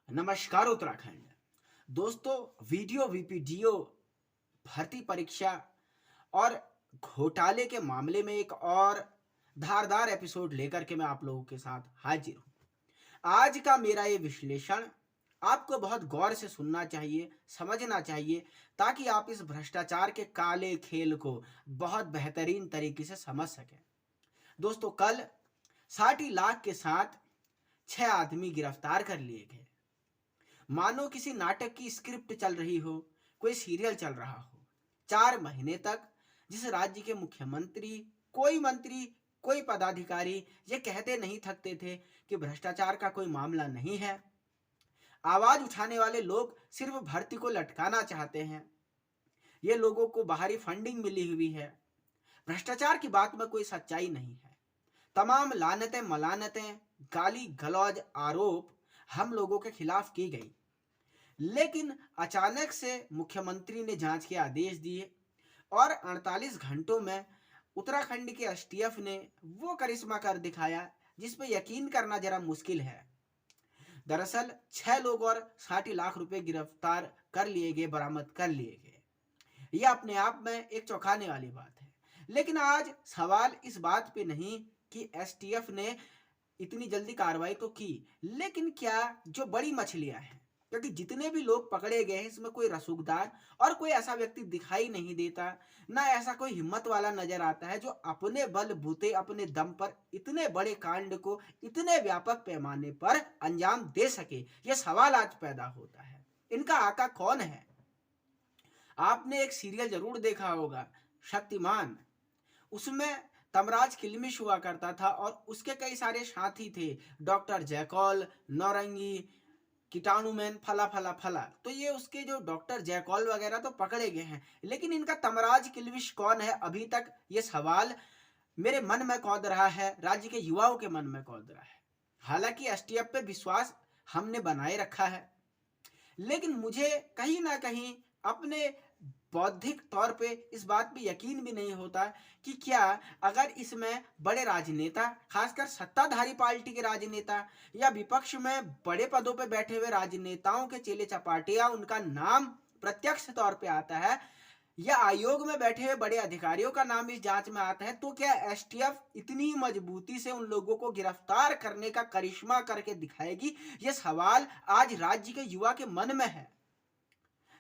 नमस्कार उत्तराखंड। दोस्तों, video VPDO भर्ती परीक्षा और घोटाले के मामले में एक और धारदार एपिसोड लेकर के मैं आप लोगों के साथ हाजिर हूँ। आज का मेरा ये विश्लेषण आपको बहुत गौर से सुनना चाहिए, समझना चाहिए, ताकि आप इस भ्रष्टाचार के काले खेल को बहुत बेहतरीन तरीके से समझ सकें। दोस्तों, कल 60 लाख के साथ 6 आदमी गिरफ्तार कर लिए गए। मानो किसी नाटक की स्क्रिप्ट चल रही हो, कोई सीरियल चल रहा हो। 4 महीने तक जिस राज्य के मुख्यमंत्री, कोई मंत्री, कोई पदाधिकारी ये कहते नहीं थकते थे कि भ्रष्टाचार का कोई मामला नहीं है। आवाज उठाने वाले लोग सिर्फ भर्ती को लटकाना चाहते हैं। ये लोगों को बाहरी फंडिंग मिली हुई है। भ्रष्टाचार की बात में कोई सच्चाई नहीं है। तमाम लानतें मलानतें, गाली गलौज, आरोप हम लोगों के खिलाफ की गई। लेकिन अचानक से मुख्यमंत्री ने जांच के आदेश दिए और 48 घंटों में उत्तराखंड के एसटीएफ ने वो करिश्मा कर दिखाया जिस पे यकीन करना जरा मुश्किल है। दरअसल 6 लोग और 60 लाख रुपए गिरफ्तार कर लिए गए, बरामद कर लिए गए। यह अपने आप में एक चौंकाने वाली बात है। लेकिन आज सवाल इस बात पे नहीं कि एसटीएफ ने इतनी जल्दी कार्रवाई तो की, लेकिन क्या जो बड़ी मछलियां हैं, क्योंकि जितने भी लोग पकड़े गए हैं इसमें कोई रसूखदार और कोई ऐसा व्यक्ति दिखाई नहीं देता, ना ऐसा कोई हिम्मत वाला नजर आता है जो अपने बलबूते, अपने दम पर इतने बड़े कांड को इतने व्यापक पैमाने पर अंजाम दे सके। यह सवाल आज पैदा होता है, इनका आका कौन है? आपने एक सीरियल जरूर देखा होगा, शक्तिमान। उसमें तमराज किलमिश हुआ करता था और उसके कई सारे साथी थे, डॉक्टर जैकॉल, नौरंगी, कीटाणुमैन, फला फला फला। तो ये उसके जो डॉक्टर जैकॉल वगैरह तो पकड़े गए हैं, लेकिन इनका तमराज किलमिश कौन है? अभी तक ये सवाल मेरे मन में कौंध रहा है, राज्य के युवाओं के मन में कौंध रहा है। हालांकि एसटीएफ पे विश्वास हमने बनाए रखा है, लेकिन मुझे कहीं ना कहीं अपने बौद्धिक तौर पे इस बात पे यकीन भी नहीं होता कि क्या अगर इसमें बड़े राजनेता, खासकर सत्ताधारी पार्टी के राजनेता या विपक्ष में बड़े पदों पे बैठे हुए राजनेताओं के चेले चपाटे या उनका नाम प्रत्यक्ष तौर पे आता है, या आयोग में बैठे हुए बड़े अधिकारियों का नाम इस जांच में आता है, तो क्या एसटीएफ इतनी मजबूती से उन लोगों को गिरफ्तार करने का करिश्मा करके दिखाएगी? ये सवाल आज राज्य के युवा के मन में है।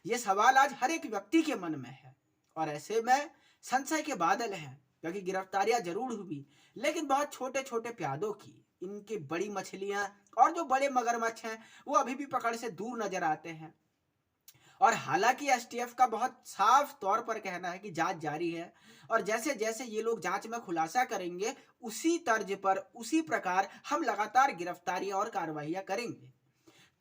ये सवाल आज हर एक व्यक्ति के मन में है और ऐसे में संशय के बादल हैं, क्योंकि गिरफ्तारियां जरूर हुई, लेकिन बहुत छोटे छोटे प्यादों की। इनकी बड़ी मछलियां और जो बड़े मगरमच्छ हैं वो अभी भी पकड़ से दूर नजर आते हैं। और हालांकि एसटीएफ का बहुत साफ तौर पर कहना है कि जांच जारी है और जैसे जैसे ये लोग जांच में खुलासा करेंगे उसी तर्ज पर, उसी प्रकार हम लगातार गिरफ्तारियां और कार्रवाइयां करेंगे।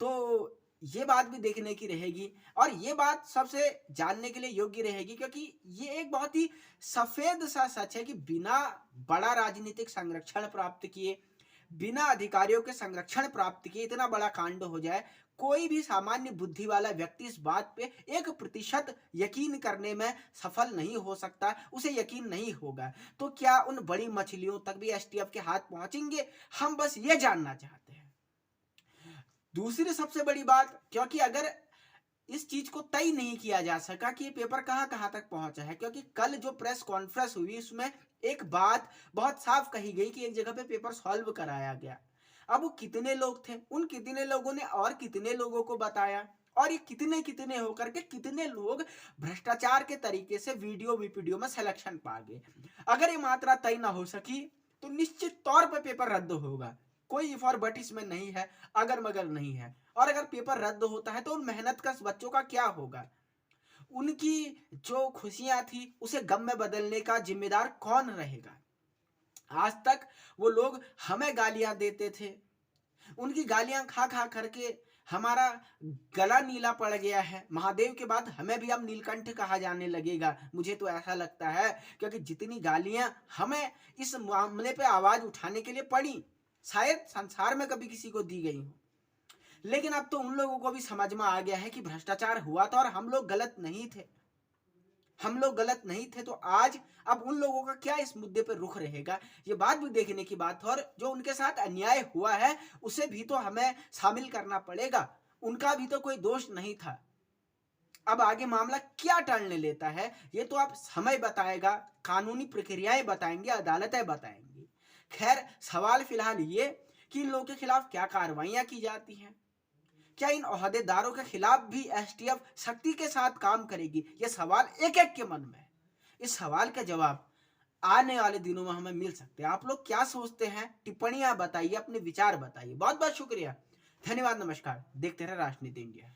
तो ये बात भी देखने की रहेगी और ये बात सबसे जानने के लिए योग्य रहेगी, क्योंकि ये एक बहुत ही सफेद सा सच है कि बिना बड़ा राजनीतिक संरक्षण प्राप्त किए, बिना अधिकारियों के संरक्षण प्राप्त किए इतना बड़ा कांड हो जाए, कोई भी सामान्य बुद्धि वाला व्यक्ति इस बात पे 1% यकीन करने में सफल नहीं हो सकता, उसे यकीन नहीं होगा। तो क्या उन बड़ी मछलियों तक भी एसटीएफ के हाथ पहुंचेंगे? हम बस ये जानना चाहते हैं। दूसरी सबसे बड़ी बात, क्योंकि अगर इस चीज को तय नहीं किया जा सका कि ये पेपर कहां कहां तक पहुंचा है, क्योंकि कल जो प्रेस कॉन्फ्रेंस हुई उसमें एक बात बहुत साफ कही गई कि एक जगह पे पेपर सॉल्व कराया गया। अब वो कितने लोग थे, उन कितने लोगों ने और कितने लोगों को बताया, और ये कितने कितने होकर के कितने लोग भ्रष्टाचार के तरीके से वीडियो वीडियो में सिलेक्शन पा गए। अगर ये मात्रा तय ना हो सकी तो निश्चित तौर पर पेपर रद्द होगा। कोई इफ और बट इसमें नहीं है, अगर मगर नहीं है। और अगर पेपर रद्द होता है तो उन मेहनत का बच्चों का क्या होगा? उनकी जो खुशियां थी उसे गम में बदलने का जिम्मेदार कौन रहेगा? आज तक वो लोग हमें गालियां देते थे, उनकी गालियां खा खा करके हमारा गला नीला पड़ गया है। महादेव के बाद हमें भी अब नीलकंठ कहा जाने लगेगा, मुझे तो ऐसा लगता है, क्योंकि जितनी गालियां हमें इस मामले पे आवाज उठाने के लिए पड़ी शायद संसार में कभी किसी को दी गई हो। लेकिन अब तो उन लोगों को भी समझ में आ गया है कि भ्रष्टाचार हुआ था और हम लोग गलत नहीं थे, हम लोग गलत नहीं थे। तो आज अब उन लोगों का क्या इस मुद्दे पर रुख रहेगा, ये बात भी देखने की बात है। और जो उनके साथ अन्याय हुआ है उसे भी तो हमें शामिल करना पड़ेगा। उनका भी तो कोई दोष नहीं था। अब आगे मामला क्या टलने लेता है ये तो आप समय बताएगा, कानूनी प्रक्रियाएं बताएंगी, अदालतें बताएंगी। खैर सवाल फिलहाल ये कि इन लोगों के खिलाफ क्या कार्रवाइयां की जाती हैं, क्या इन ओहदेदारों के खिलाफ भी एसटीएफ सख्ती के साथ काम करेगी, ये सवाल एक एक के मन में है। इस सवाल का जवाब आने वाले दिनों में हमें मिल सकते हैं। आप लोग क्या सोचते हैं, टिप्पणियां बताइए, अपने विचार बताइए। बहुत बहुत शुक्रिया, धन्यवाद, नमस्कार। देखते रहे राजनीति इंडिया।